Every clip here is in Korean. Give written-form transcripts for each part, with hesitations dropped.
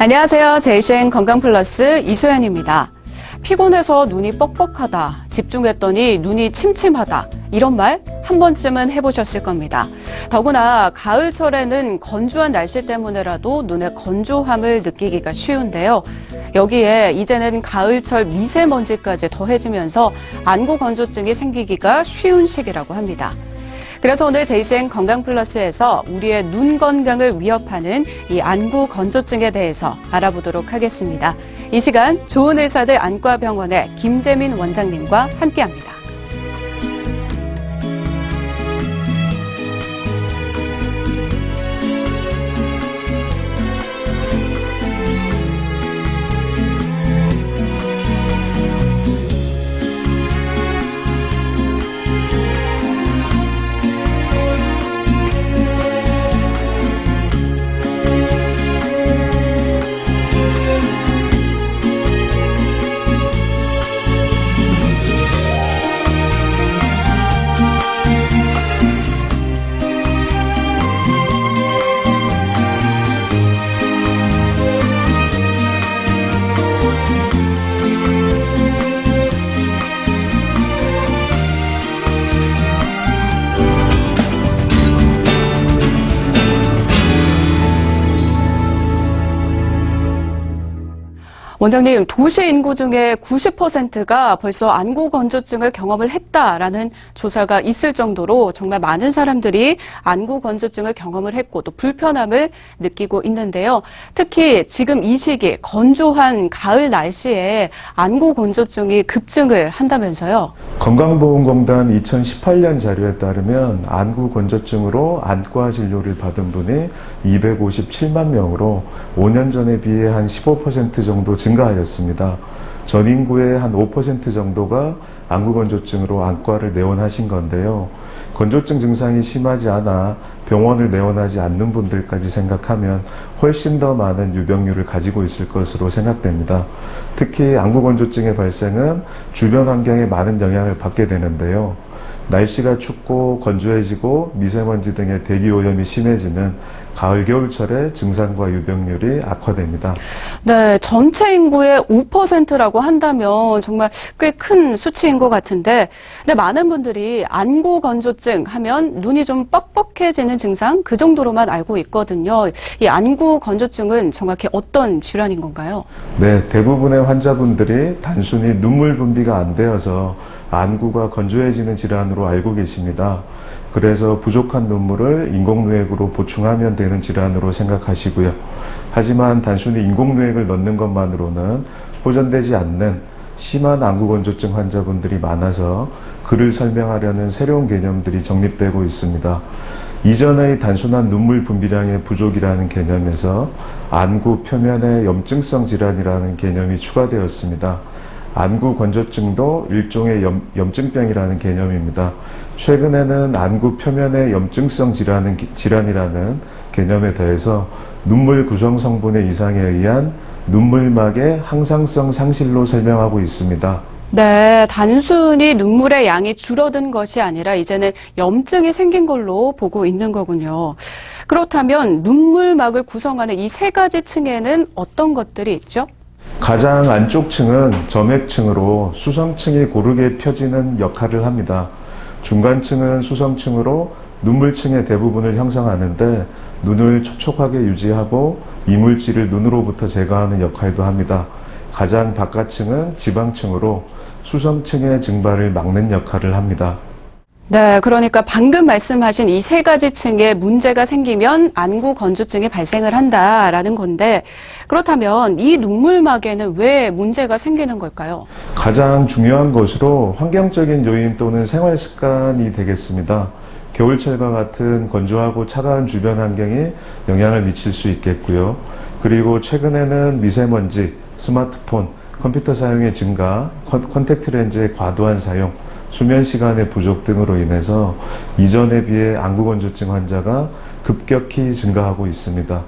안녕하세요. 제이셴 건강플러스 이소연입니다. 피곤해서 눈이 뻑뻑하다, 집중했더니 눈이 침침하다, 이런 말 한 번쯤은 해보셨을 겁니다. 더구나 가을철에는 건조한 날씨 때문에라도 눈의 건조함을 느끼기가 쉬운데요. 여기에 이제는 가을철 미세먼지까지 더해지면서 안구 건조증이 생기기가 쉬운 시기라고 합니다. 그래서 오늘 제이셴 건강플러스에서 우리의 눈 건강을 위협하는 이 안구 건조증에 대해서 알아보도록 하겠습니다. 이 시간 좋은 의사들 안과병원의 김재민 원장님과 함께합니다. 원장님, 도시 인구 중에 90%가 벌써 안구 건조증을 경험을 했다라는 조사가 있을 정도로 정말 많은 사람들이 안구 건조증을 경험을 했고 또 불편함을 느끼고 있는데요. 특히 지금 이 시기 건조한 가을 날씨에 안구 건조증이 급증을 한다면서요. 건강보험공단 2018년 자료에 따르면 안구 건조증으로 안과 진료를 받은 분이 257만 명으로 5년 전에 비해 한 15% 정도 증가하였습니다. 전 인구의 한 5% 정도가 안구 건조증으로 안과를 내원하신 건데요. 건조증 증상이 심하지 않아 병원을 내원하지 않는 분들까지 생각하면 훨씬 더 많은 유병률을 가지고 있을 것으로 생각됩니다. 특히 안구 건조증의 발생은 주변 환경에 많은 영향을 받게 되는데요. 날씨가 춥고 건조해지고 미세먼지 등의 대기 오염이 심해지는 가을, 겨울철에 증상과 유병률이 악화됩니다. 네, 전체 인구의 5%라고 한다면 정말 꽤 큰 수치인 것 같은데, 근데 많은 분들이 안구 건조증 하면 눈이 좀 뻑뻑해지는 증상 그 정도로만 알고 있거든요. 이 안구 건조증은 정확히 어떤 질환인 건가요? 네, 대부분의 환자분들이 단순히 눈물 분비가 안 되어서 안구가 건조해지는 질환으로 알고 계십니다. 그래서 부족한 눈물을 인공누액으로 보충하면 되는 질환으로 생각하시고요. 하지만 단순히 인공누액을 넣는 것만으로는 호전되지 않는 심한 안구 건조증 환자분들이 많아서 그를 설명하려는 새로운 개념들이 정립되고 있습니다. 이전의 단순한 눈물 분비량의 부족이라는 개념에서 안구 표면의 염증성 질환이라는 개념이 추가되었습니다. 안구 건조증도 일종의 염증병이라는 개념입니다. 최근에는 안구 표면의 염증성 질환이라는 개념에 더해서 눈물 구성 성분의 이상에 의한 눈물막의 항상성 상실로 설명하고 있습니다. 네, 단순히 눈물의 양이 줄어든 것이 아니라 이제는 염증이 생긴 걸로 보고 있는 거군요. 그렇다면 눈물막을 구성하는 이 세 가지 층에는 어떤 것들이 있죠? 가장 안쪽 층은 점액층으로 수성층이 고르게 펴지는 역할을 합니다. 중간층은 수성층으로 눈물층의 대부분을 형성하는데 눈을 촉촉하게 유지하고 이물질을 눈으로부터 제거하는 역할도 합니다. 가장 바깥층은 지방층으로 수성층의 증발을 막는 역할을 합니다. 네, 그러니까 방금 말씀하신 이 세 가지 층에 문제가 생기면 안구 건조증이 발생을 한다라는 건데, 그렇다면 이 눈물막에는 왜 문제가 생기는 걸까요? 가장 중요한 것으로 환경적인 요인 또는 생활 습관이 되겠습니다. 겨울철과 같은 건조하고 차가운 주변 환경이 영향을 미칠 수 있겠고요. 그리고 최근에는 미세먼지, 스마트폰, 컴퓨터 사용의 증가, 컨택트 렌즈의 과도한 사용, 수면 시간의 부족 등으로 인해서 이전에 비해 안구 건조증 환자가 급격히 증가하고 있습니다.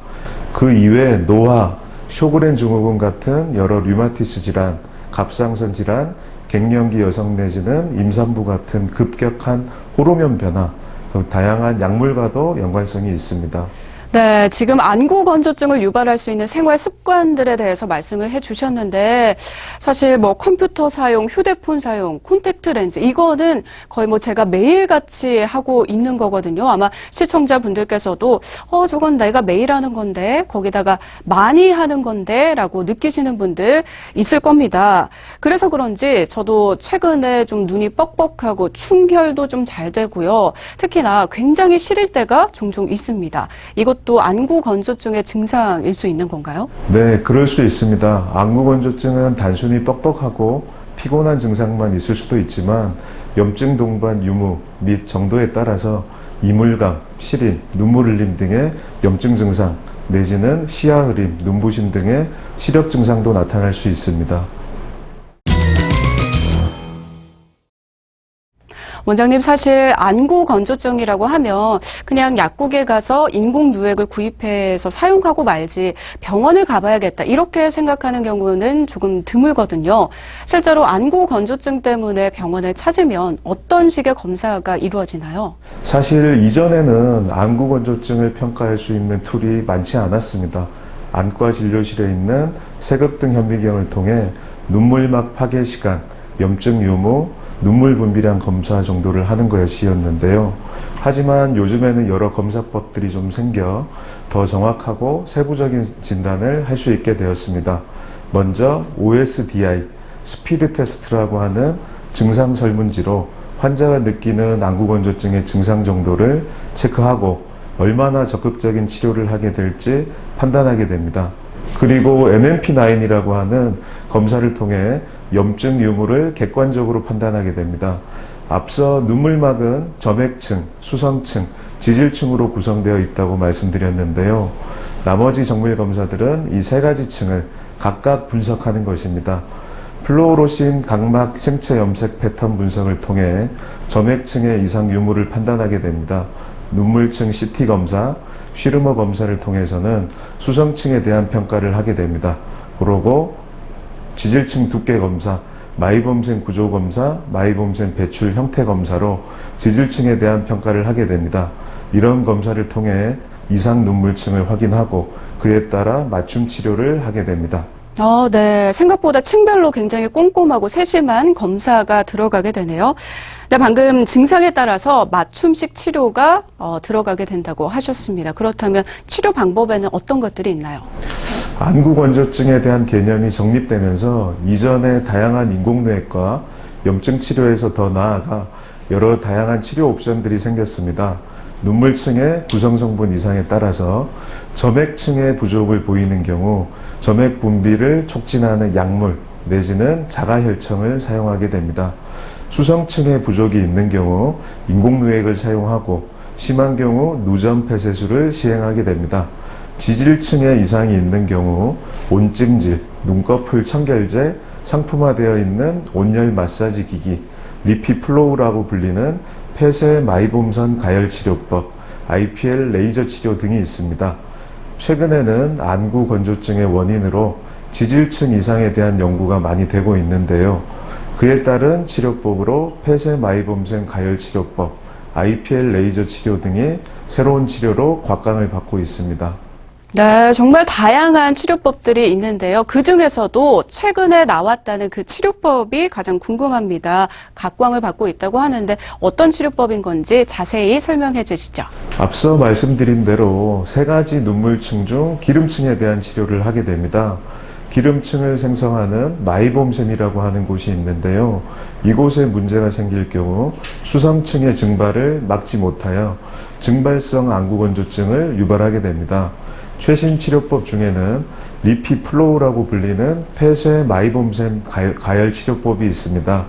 그 이외에 노화, 쇼그렌 증후군 같은 여러 류마티스 질환, 갑상선 질환, 갱년기 여성 내지는 임산부 같은 급격한 호르몬 변화, 다양한 약물과도 연관성이 있습니다. 네, 지금 안구 건조증을 유발할 수 있는 생활 습관들에 대해서 말씀을 해주셨는데 사실 뭐 컴퓨터 사용, 휴대폰 사용, 콘택트 렌즈 이거는 거의 뭐 제가 매일같이 하고 있는 거거든요. 아마 시청자분들께서도 저건 내가 매일 하는 건데 거기다가 많이 하는 건데 라고 느끼시는 분들 있을 겁니다. 그래서 그런지 저도 최근에 좀 눈이 뻑뻑하고 충혈도 좀 잘 되고요. 특히나 굉장히 시릴 때가 종종 있습니다. 이것도 안구 건조증의 증상일 수 있는 건가요? 네, 그럴 수 있습니다. 안구 건조증은 단순히 뻑뻑하고 피곤한 증상만 있을 수도 있지만 염증 동반 유무 및 정도에 따라서 이물감, 시림, 눈물 흘림 등의 염증 증상 내지는 시야 흐림, 눈부심 등의 시력 증상도 나타날 수 있습니다. 원장님, 사실 안구 건조증이라고 하면 그냥 약국에 가서 인공 누액을 구입해서 사용하고 말지 병원을 가봐야겠다 이렇게 생각하는 경우는 조금 드물거든요. 실제로 안구 건조증 때문에 병원을 찾으면 어떤 식의 검사가 이루어지나요? 사실 이전에는 안구 건조증을 평가할 수 있는 툴이 많지 않았습니다. 안과 진료실에 있는 세극등 현미경을 통해 눈물막 파괴 시간, 염증 유무, 눈물 분비량 검사 정도를 하는 것이었는데요. 하지만 요즘에는 여러 검사법들이 좀 생겨 더 정확하고 세부적인 진단을 할 수 있게 되었습니다. 먼저 OSDI, 스피드 테스트라고 하는 증상 설문지로 환자가 느끼는 안구 건조증의 증상 정도를 체크하고 얼마나 적극적인 치료를 하게 될지 판단하게 됩니다. 그리고 MMP9이라고 하는 검사를 통해 염증 유무를 객관적으로 판단하게 됩니다. 앞서 눈물막은 점액층, 수성층, 지질층으로 구성되어 있다고 말씀드렸는데요. 나머지 정밀 검사들은 이 세 가지 층을 각각 분석하는 것입니다. 플루오로신 각막 생체 염색 패턴 분석을 통해 점액층의 이상 유무를 판단하게 됩니다. 눈물층 CT 검사, 쉬르머 검사를 통해서는 수성층에 대한 평가를 하게 됩니다. 그리고 지질층 두께 검사, 마이범생 구조 검사, 마이범생 배출 형태 검사로 지질층에 대한 평가를 하게 됩니다. 이런 검사를 통해 이상 눈물층을 확인하고 그에 따라 맞춤 치료를 하게 됩니다. 네. 생각보다 층별로 굉장히 꼼꼼하고 세심한 검사가 들어가게 되네요. 네, 방금 증상에 따라서 맞춤식 치료가 들어가게 된다고 하셨습니다. 그렇다면 치료 방법에는 어떤 것들이 있나요? 안구 건조증에 대한 개념이 정립되면서 이전의 다양한 인공누액과 염증 치료에서 더 나아가 여러 다양한 치료 옵션들이 생겼습니다. 눈물층의 구성성분 이상에 따라서 점액층의 부족을 보이는 경우 점액 분비를 촉진하는 약물 내지는 자가혈청을 사용하게 됩니다. 수성층의 부족이 있는 경우 인공누액을 사용하고 심한 경우 누전 폐쇄술을 시행하게 됩니다. 지질층에 이상이 있는 경우 온찜질, 눈꺼풀 청결제, 상품화되어 있는 온열 마사지 기기, 리피플로우라고 불리는 폐쇄 마이봄선 가열치료법, IPL 레이저 치료 등이 있습니다. 최근에는 안구 건조증의 원인으로 지질층 이상에 대한 연구가 많이 되고 있는데요. 그에 따른 치료법으로 폐쇄 마이봄선 가열치료법, IPL 레이저 치료 등이 새로운 치료로 곽강을 받고 있습니다. 네, 정말 다양한 치료법들이 있는데요. 그 중에서도 최근에 나왔다는 그 치료법이 가장 궁금합니다. 각광을 받고 있다고 하는데 어떤 치료법인 건지 자세히 설명해 주시죠. 앞서 말씀드린 대로 세 가지 눈물층 중 기름층에 대한 치료를 하게 됩니다. 기름층을 생성하는 마이봄샘이라고 하는 곳이 있는데요. 이곳에 문제가 생길 경우 수성층의 증발을 막지 못하여 증발성 안구 건조증을 유발하게 됩니다. 최신 치료법 중에는 리피플로우라고 불리는 폐쇄 마이봄샘 가열 치료법이 있습니다.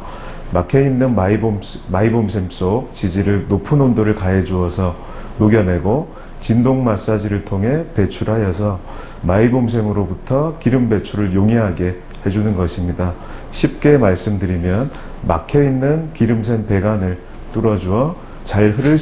막혀있는 마이봄샘 속 지질을 높은 온도를 가해 주어서 녹여내고 진동 마사지를 통해 배출하여서 마이봄샘으로부터 기름 배출을 용이하게 해주는 것입니다. 쉽게 말씀드리면 막혀있는 기름샘 배관을 뚫어주어 잘 흐를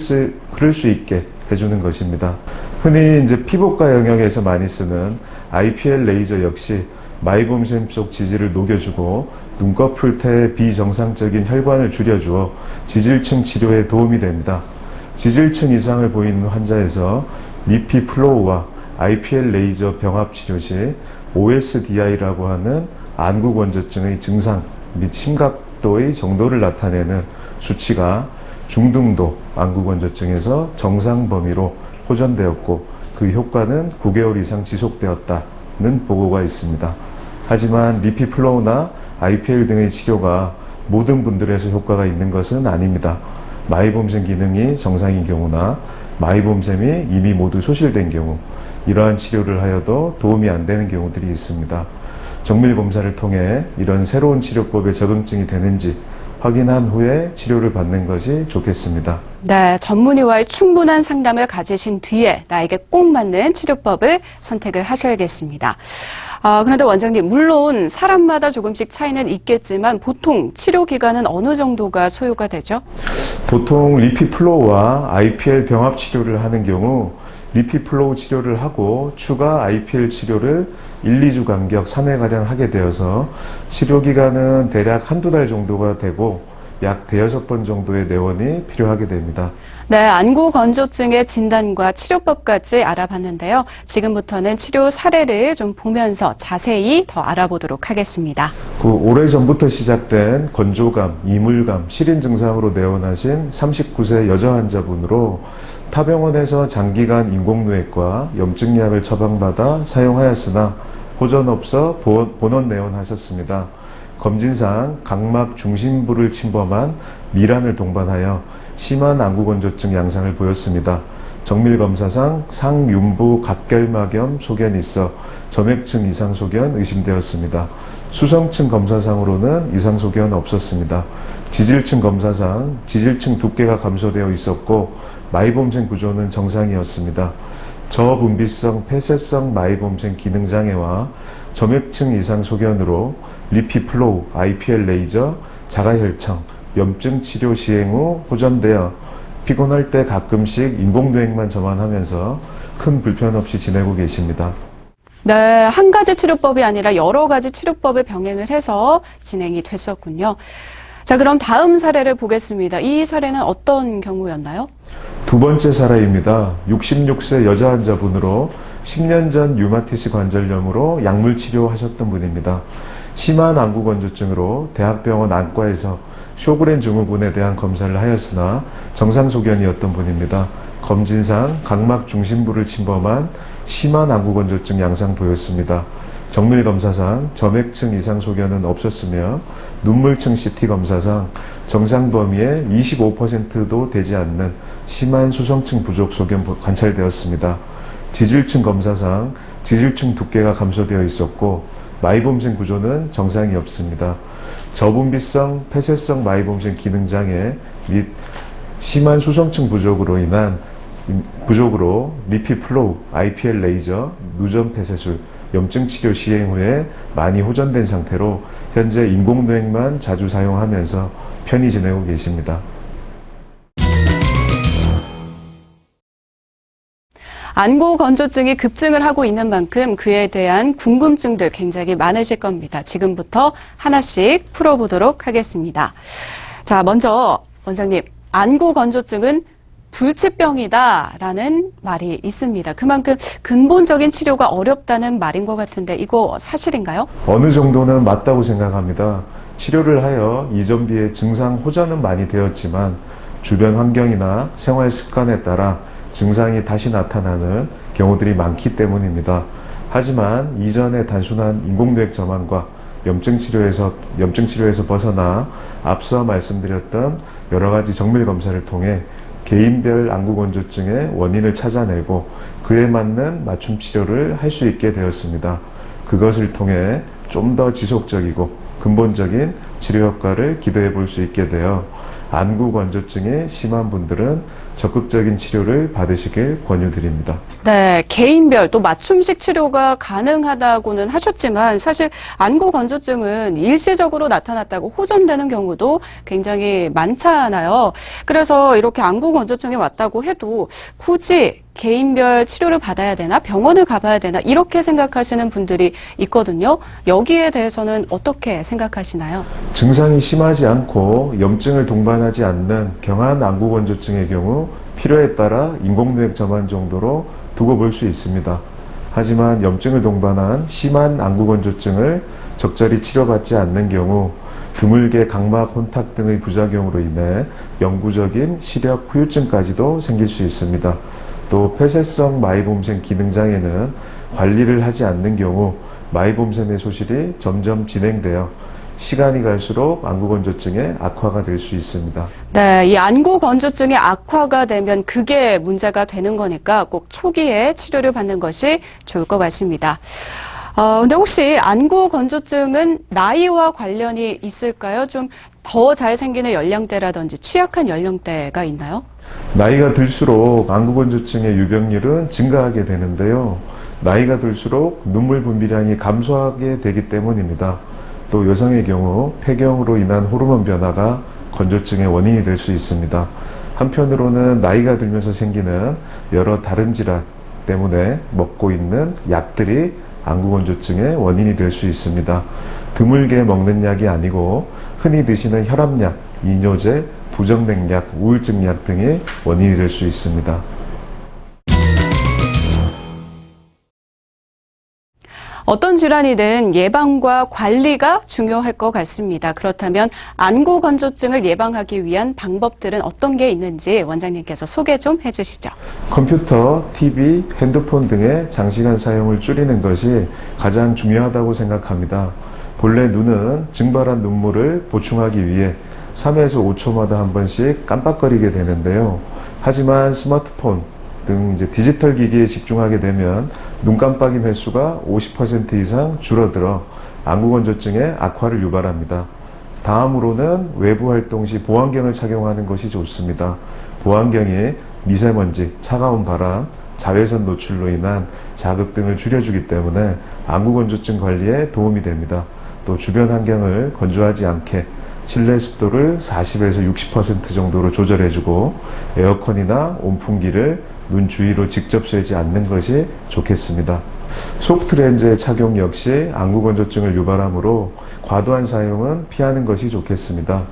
수 있게 해주는 것입니다. 흔히 이제 피부과 영역에서 많이 쓰는 IPL 레이저 역시 마이봄샘 속 지질을 녹여주고 눈꺼풀태의 비정상적인 혈관을 줄여주어 지질층 치료에 도움이 됩니다. 지질층 이상을 보이는 환자에서 리피플로우와 IPL 레이저 병합 치료 시 OSDI라고 하는 안구 건조증의 증상 및 심각도의 정도를 나타내는 수치가 중등도 안구 건조증에서 정상 범위로 호전되었고 그 효과는 9개월 이상 지속되었다는 보고가 있습니다. 하지만 리피플로우나 IPL 등의 치료가 모든 분들에서 효과가 있는 것은 아닙니다. 마이봄샘 기능이 정상인 경우나 마이봄샘이 이미 모두 소실된 경우, 이러한 치료를 하여도 도움이 안 되는 경우들이 있습니다. 정밀 검사를 통해 이런 새로운 치료법에 적응증이 되는지 확인한 후에 치료를 받는 것이 좋겠습니다. 네, 전문의와의 충분한 상담을 가지신 뒤에 나에게 꼭 맞는 치료법을 선택을 하셔야겠습니다. 그런데 원장님, 물론 사람마다 조금씩 차이는 있겠지만 보통 치료 기간은 어느 정도가 소요가 되죠? 보통 리피플로우와 IPL 병합 치료를 하는 경우 리피플로우 치료를 하고 추가 IPL 치료를 1, 2주 간격 3회가량 하게 되어서 치료 기간은 대략 한두 달 정도가 되고 약 대여섯 번 정도의 내원이 필요하게 됩니다. 네, 안구 건조증의 진단과 치료법까지 알아봤는데요. 지금부터는 치료 사례를 좀 보면서 자세히 더 알아보도록 하겠습니다. 오래전부터 시작된 건조감, 이물감, 시린 증상으로 내원하신 39세 여자 환자분으로 타병원에서 장기간 인공누액과 염증약을 처방받아 사용하였으나 호전 없어 본원 내원하셨습니다. 검진상 각막 중심부를 침범한 미란을 동반하여 심한 안구 건조증 양상을 보였습니다. 정밀검사상 상윤부 각결막염 소견이 있어 점액층 이상 소견 의심되었습니다. 수성층 검사상으로는 이상 소견 없었습니다. 지질층 검사상 지질층 두께가 감소되어 있었고 마이봄샘 구조는 정상이었습니다. 저분비성 폐쇄성 마이봄샘 기능장애와 점액층 이상 소견으로 리피플로우, IPL 레이저, 자가혈청, 염증 치료 시행 후 호전되어 피곤할 때 가끔씩 인공누액만 점안하면서 큰 불편 없이 지내고 계십니다. 네, 한 가지 치료법이 아니라 여러 가지 치료법을 병행을 해서 진행이 됐었군요. 자, 그럼 다음 사례를 보겠습니다. 이 사례는 어떤 경우였나요? 두 번째 사례입니다. 66세 여자 환자분으로 10년 전 류마티스 관절염으로 약물 치료하셨던 분입니다. 심한 안구 건조증으로 대학병원 안과에서 쇼그렌 증후군에 대한 검사를 하였으나 정상 소견이었던 분입니다. 검진상 각막 중심부를 침범한 심한 안구 건조증 양상 보였습니다. 정밀 검사상 점액층 이상 소견은 없었으며 눈물층 CT 검사상 정상 범위의 25%도 되지 않는 심한 수성층 부족 소견 관찰되었습니다. 지질층 검사상 지질층 두께가 감소되어 있었고 마이봄샘 구조는 정상이 없습니다. 저분비성 폐쇄성 마이봄샘 기능장애 및 심한 수성층 부족으로 리피플로우, IPL 레이저, 누전 폐쇄술, 염증 치료 시행 후에 많이 호전된 상태로 현재 인공누액만 자주 사용하면서 편히 지내고 계십니다. 안구 건조증이 급증을 하고 있는 만큼 그에 대한 궁금증들 굉장히 많으실 겁니다. 지금부터 하나씩 풀어보도록 하겠습니다. 자, 먼저 원장님, 안구 건조증은 불치병이다라는 말이 있습니다. 그만큼 근본적인 치료가 어렵다는 말인 것 같은데 이거 사실인가요? 어느 정도는 맞다고 생각합니다. 치료를 하여 이전비의 증상 호전은 많이 되었지만 주변 환경이나 생활 습관에 따라 증상이 다시 나타나는 경우들이 많기 때문입니다. 하지만 이전의 단순한 인공누액 점안과 염증 치료에서 벗어나 앞서 말씀드렸던 여러 가지 정밀 검사를 통해 개인별 안구 건조증의 원인을 찾아내고 그에 맞는 맞춤 치료를 할 수 있게 되었습니다. 그것을 통해 좀 더 지속적이고 근본적인 치료 효과를 기대해 볼 수 있게 되어 안구 건조증이 심한 분들은 적극적인 치료를 받으시길 권유드립니다. 네, 개인별 또 맞춤식 치료가 가능하다고는 하셨지만 사실 안구 건조증은 일시적으로 나타났다고 호전되는 경우도 굉장히 많잖아요. 그래서 이렇게 안구 건조증이 왔다고 해도 굳이 개인별 치료를 받아야 되나 병원을 가봐야 되나 이렇게 생각하시는 분들이 있거든요. 여기에 대해서는 어떻게 생각하시나요? 증상이 심하지 않고 염증을 동반하지 않는 경한 안구 건조증의 경우 필요에 따라 인공누액 점안 정도로 두고 볼 수 있습니다. 하지만 염증을 동반한 심한 안구건조증을 적절히 치료받지 않는 경우 드물게 각막 혼탁 등의 부작용으로 인해 영구적인 시력 후유증까지도 생길 수 있습니다. 또 폐쇄성 마이봄샘 기능장애는 관리를 하지 않는 경우 마이봄샘의 소실이 점점 진행되어 시간이 갈수록 안구건조증의 악화가 될 수 있습니다. 네, 이 안구건조증이 악화가 되면 그게 문제가 되는 거니까 꼭 초기에 치료를 받는 것이 좋을 것 같습니다. 근데 혹시 안구건조증은 나이와 관련이 있을까요? 좀 더 잘 생기는 연령대라든지 취약한 연령대가 있나요? 나이가 들수록 안구건조증의 유병률은 증가하게 되는데요. 나이가 들수록 눈물 분비량이 감소하게 되기 때문입니다. 또 여성의 경우 폐경으로 인한 호르몬 변화가 건조증의 원인이 될 수 있습니다. 한편으로는 나이가 들면서 생기는 여러 다른 질환 때문에 먹고 있는 약들이 안구건조증의 원인이 될 수 있습니다. 드물게 먹는 약이 아니고 흔히 드시는 혈압약, 이뇨제, 부정맥약, 우울증약 등이 원인이 될 수 있습니다. 어떤 질환이든 예방과 관리가 중요할 것 같습니다. 그렇다면 안구건조증을 예방하기 위한 방법들은 어떤 게 있는지 원장님께서 소개 좀 해주시죠. 컴퓨터, TV, 핸드폰 등의 장시간 사용을 줄이는 것이 가장 중요하다고 생각합니다. 본래 눈은 증발한 눈물을 보충하기 위해 3에서 5초마다 한 번씩 깜빡거리게 되는데요. 하지만 스마트폰 등 이제 디지털 기기에 집중하게 되면 눈 깜빡임 횟수가 50% 이상 줄어들어 안구건조증의 악화를 유발합니다. 다음으로는 외부 활동 시 보안경을 착용하는 것이 좋습니다. 보안경이 미세먼지, 차가운 바람, 자외선 노출로 인한 자극 등을 줄여주기 때문에 안구건조증 관리에 도움이 됩니다. 또 주변 환경을 건조하지 않게 실내 습도를 40에서 60% 정도로 조절해주고 에어컨이나 온풍기를 눈 주위로 직접 쐬지 않는 것이 좋겠습니다. 소프트렌즈의 착용 역시 안구건조증을 유발하므로 과도한 사용은 피하는 것이 좋겠습니다.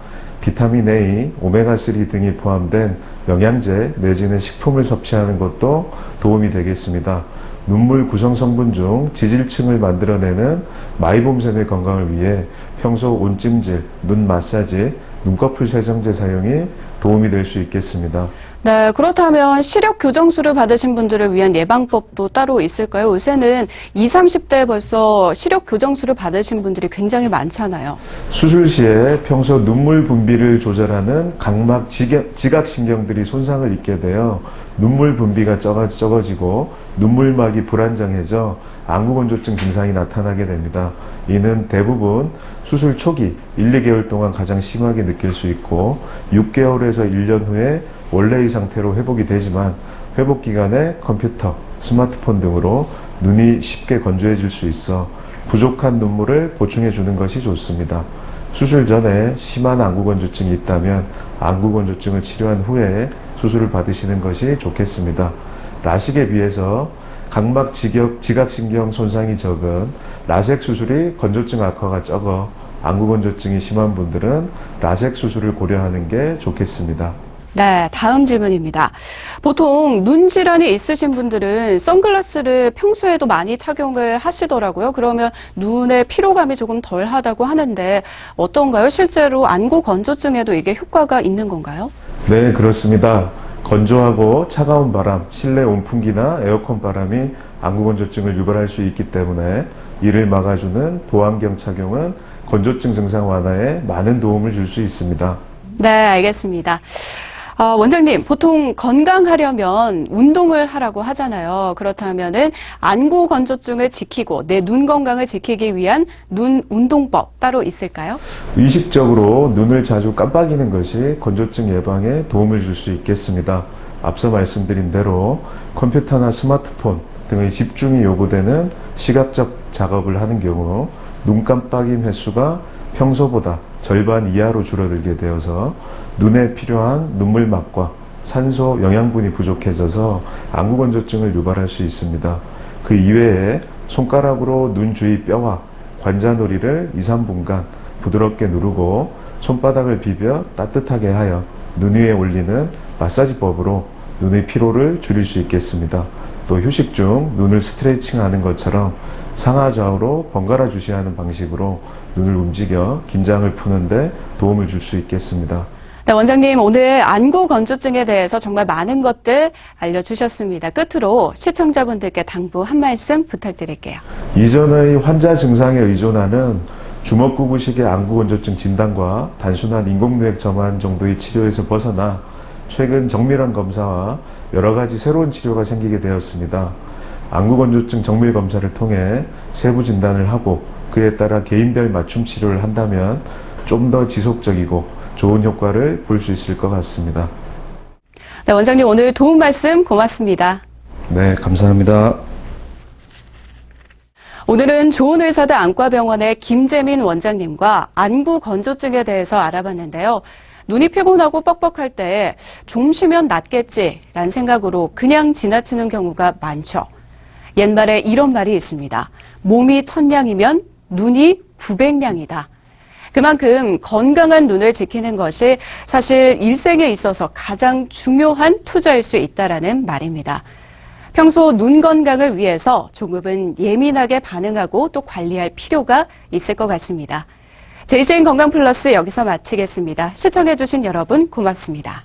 비타민 A, 오메가3 등이 포함된 영양제 내지는 식품을 섭취하는 것도 도움이 되겠습니다. 눈물 구성 성분 중 지질층을 만들어내는 마이봄샘의 건강을 위해 평소 온찜질, 눈 마사지, 눈꺼풀 세정제 사용이 도움이 될 수 있겠습니다. 네, 그렇다면 시력 교정술을 받으신 분들을 위한 예방법도 따로 있을까요? 요새는 20, 30대에 벌써 시력 교정술을 받으신 분들이 굉장히 많잖아요. 수술 시에 평소 눈물 분비를 조절하는 각막 지각신경들이 손상을 입게 되어 눈물 분비가 적어지고 눈물막이 불안정해져 안구건조증 증상이 나타나게 됩니다. 이는 대부분 수술 초기 1, 2개월 동안 가장 심하게 느낄 수 있고 6개월에서 1년 후에 원래의 상태로 회복이 되지만 회복 기간에 컴퓨터, 스마트폰 등으로 눈이 쉽게 건조해질 수 있어 부족한 눈물을 보충해 주는 것이 좋습니다. 수술 전에 심한 안구건조증이 있다면 안구건조증을 치료한 후에 수술을 받으시는 것이 좋겠습니다. 라식에 비해서 각막 지각신경 손상이 적은 라섹 수술이 건조증 악화가 적어 안구건조증이 심한 분들은 라섹 수술을 고려하는 게 좋겠습니다. 네, 다음 질문입니다. 보통 눈 질환이 있으신 분들은 선글라스를 평소에도 많이 착용을 하시더라고요. 그러면 눈의 피로감이 조금 덜하다고 하는데 어떤가요? 실제로 안구 건조증에도 이게 효과가 있는 건가요? 네, 그렇습니다. 건조하고 차가운 바람, 실내 온풍기나 에어컨 바람이 안구건조증을 유발할 수 있기 때문에 이를 막아주는 보안경 착용은 건조증 증상 완화에 많은 도움을 줄 수 있습니다. 네, 알겠습니다. 원장님, 보통 건강하려면 운동을 하라고 하잖아요. 그렇다면은 안구 건조증을 지키고 내 눈 건강을 지키기 위한 눈 운동법 따로 있을까요? 의식적으로 눈을 자주 깜빡이는 것이 건조증 예방에 도움을 줄 수 있겠습니다. 앞서 말씀드린 대로 컴퓨터나 스마트폰 등의 집중이 요구되는 시각적 작업을 하는 경우 눈 깜빡임 횟수가 평소보다 절반 이하로 줄어들게 되어서 눈에 필요한 눈물막과 산소 영양분이 부족해져서 안구건조증을 유발할 수 있습니다. 그 이외에 손가락으로 눈 주위 뼈와 관자놀이를 2, 3분간 부드럽게 누르고 손바닥을 비벼 따뜻하게 하여 눈 위에 올리는 마사지법으로 눈의 피로를 줄일 수 있겠습니다. 또 휴식 중 눈을 스트레칭하는 것처럼 상하좌우로 번갈아 주시하는 방식으로 눈을 움직여 긴장을 푸는데 도움을 줄 수 있겠습니다. 네, 원장님, 오늘 안구 건조증에 대해서 정말 많은 것들 알려주셨습니다. 끝으로 시청자분들께 당부 한 말씀 부탁드릴게요. 이전의 환자 증상에 의존하는 주먹구구식의 안구 건조증 진단과 단순한 인공누액 점화 정도의 치료에서 벗어나 최근 정밀한 검사와 여러 가지 새로운 치료가 생기게 되었습니다. 안구 건조증 정밀 검사를 통해 세부 진단을 하고 그에 따라 개인별 맞춤 치료를 한다면 좀 더 지속적이고 좋은 효과를 볼 수 있을 것 같습니다. 네, 원장님 오늘 도움 말씀 고맙습니다. 네, 감사합니다. 오늘은 좋은의사대 안과병원의 김재민 원장님과 안구 건조증에 대해서 알아봤는데요. 눈이 피곤하고 뻑뻑할 때 좀 쉬면 낫겠지라는 생각으로 그냥 지나치는 경우가 많죠. 옛말에 이런 말이 있습니다. 몸이 1000량이면 눈이 900량이다. 그만큼 건강한 눈을 지키는 것이 사실 일생에 있어서 가장 중요한 투자일 수 있다라는 말입니다. 평소 눈 건강을 위해서 조금은 예민하게 반응하고 또 관리할 필요가 있을 것 같습니다. JCN 건강 플러스 여기서 마치겠습니다. 시청해주신 여러분 고맙습니다.